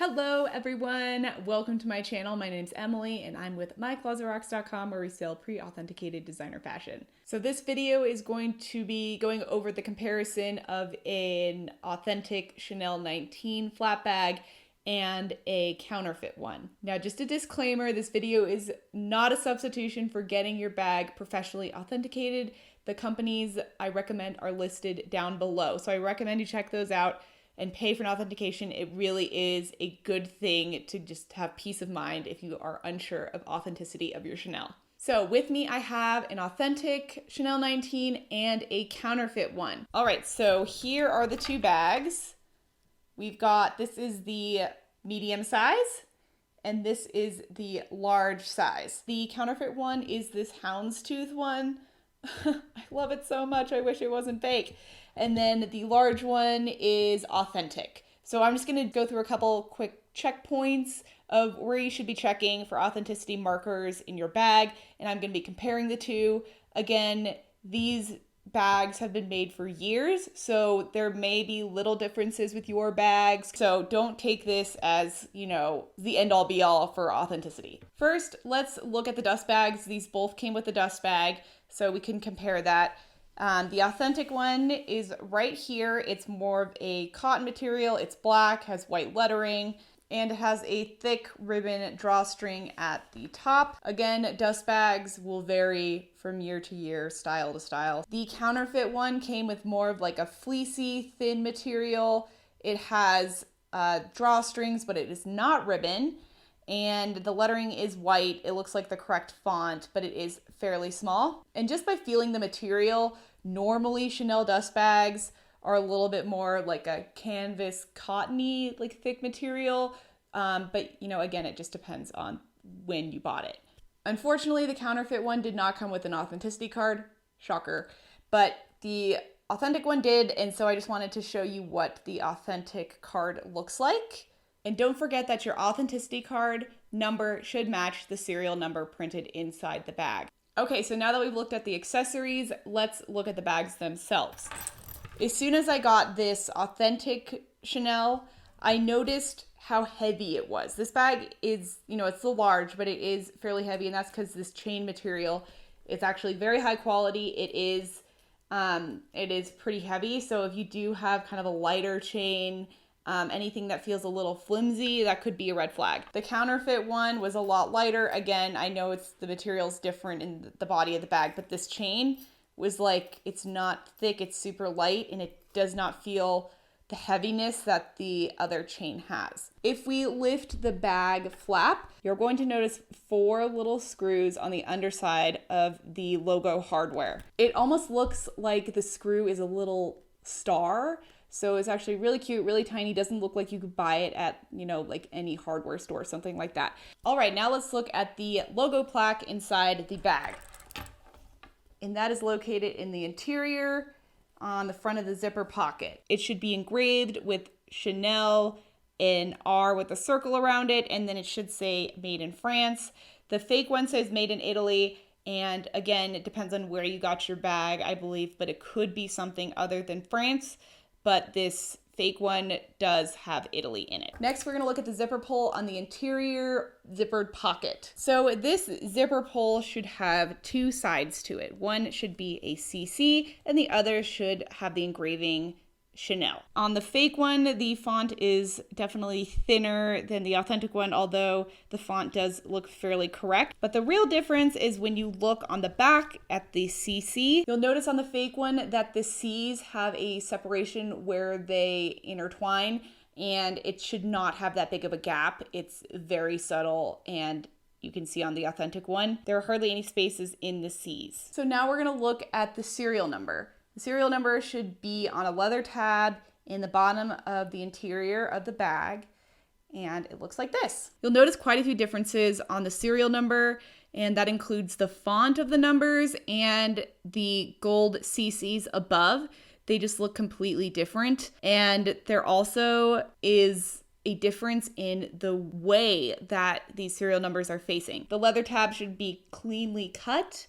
Hello everyone, welcome to my channel. My name's Emily and I'm with myclosetrocks.com where we sell pre-authenticated designer fashion. So this video is going to be going over the comparison of an authentic Chanel 19 flat bag and a counterfeit one. Now just a disclaimer, this video is not a substitution for getting your bag professionally authenticated. The companies I recommend are listed down below, so I recommend you check those out and pay for an authentication. It really is a good thing to just have peace of mind if you are unsure of authenticity of your Chanel. So with me, I have an authentic Chanel 19 and a counterfeit one. All right, so here are the two bags. We've got, this is the medium size, and this is the large size. The counterfeit one is this houndstooth one. I love it so much, I wish it wasn't fake. And then the large one is authentic. So I'm just going to go through a couple quick checkpoints of where you should be checking for authenticity markers in your bag. And I'm going to be comparing the two. Again, these bags have been made for years, so there may be little differences with your bags. So don't take this as, the end all be all for authenticity. First, let's look at the dust bags. These both came with a dust bag, so we can compare that. The authentic one is right here. It's more of a cotton material. It's black, has white lettering, and it has a thick ribbon drawstring at the top. Again, dust bags will vary from year to year, style to style. The counterfeit one came with more of like a fleecy, thin material. It has drawstrings, but it is not ribbon. And the lettering is white. It looks like the correct font, but it is fairly small. And just by feeling the material, normally Chanel dust bags are a little bit more like a canvas, cottony, like thick material. But again, it just depends on when you bought it. Unfortunately, the counterfeit one did not come with an authenticity card. Shocker. But the authentic one did, and so I just wanted to show you what the authentic card looks like. And don't forget that your authenticity card number should match the serial number printed inside the bag. Okay, so now that we've looked at the accessories, let's look at the bags themselves. As soon as I got this authentic Chanel, I noticed how heavy it was. This bag is, it's the large, but it is fairly heavy, and that's because this chain material, it's actually very high quality. It is pretty heavy, so if you do have kind of a lighter chain, anything that feels a little flimsy, that could be a red flag. The counterfeit one was a lot lighter. Again, I know the material's different in the body of the bag, but this chain was like, it's not thick, it's super light, and it does not feel the heaviness that the other chain has. If we lift the bag flap, you're going to notice 4 little screws on the underside of the logo hardware. It almost looks like the screw is a little star. So it's actually really cute, really tiny. Doesn't look like you could buy it at, like any hardware store, something like that. All right, now let's look at the logo plaque inside the bag. And that is located in the interior on the front of the zipper pocket. It should be engraved with Chanel, an R with a circle around it, and then it should say made in France. The fake one says made in Italy. And again, it depends on where you got your bag, I believe, but it could be something other than France. But this fake one does have Italy in it. Next, we're gonna look at the zipper pull on the interior zippered pocket. So this zipper pull should have 2 sides to it. One should be a CC and the other should have the engraving Chanel. On the fake one, the font is definitely thinner than the authentic one, although the font does look fairly correct. But the real difference is when you look on the back at the CC, you'll notice on the fake one that the C's have a separation where they intertwine, and it should not have that big of a gap. It's very subtle, and you can see on the authentic one, there are hardly any spaces in the C's. So now we're gonna look at the serial number. The serial number should be on a leather tab in the bottom of the interior of the bag, and it looks like this. You'll notice quite a few differences on the serial number, and that includes the font of the numbers and the gold CCs above. They just look completely different, and there also is a difference in the way that these serial numbers are facing. The leather tab should be cleanly cut,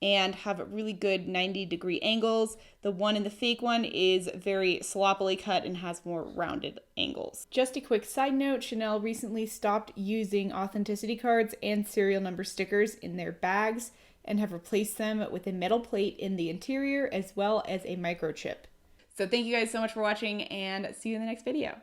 and have really good 90-degree angles. The one in the fake one is very sloppily cut and has more rounded angles. Just a quick side note, Chanel recently stopped using authenticity cards and serial number stickers in their bags and have replaced them with a metal plate in the interior as well as a microchip. So thank you guys so much for watching, and see you in the next video.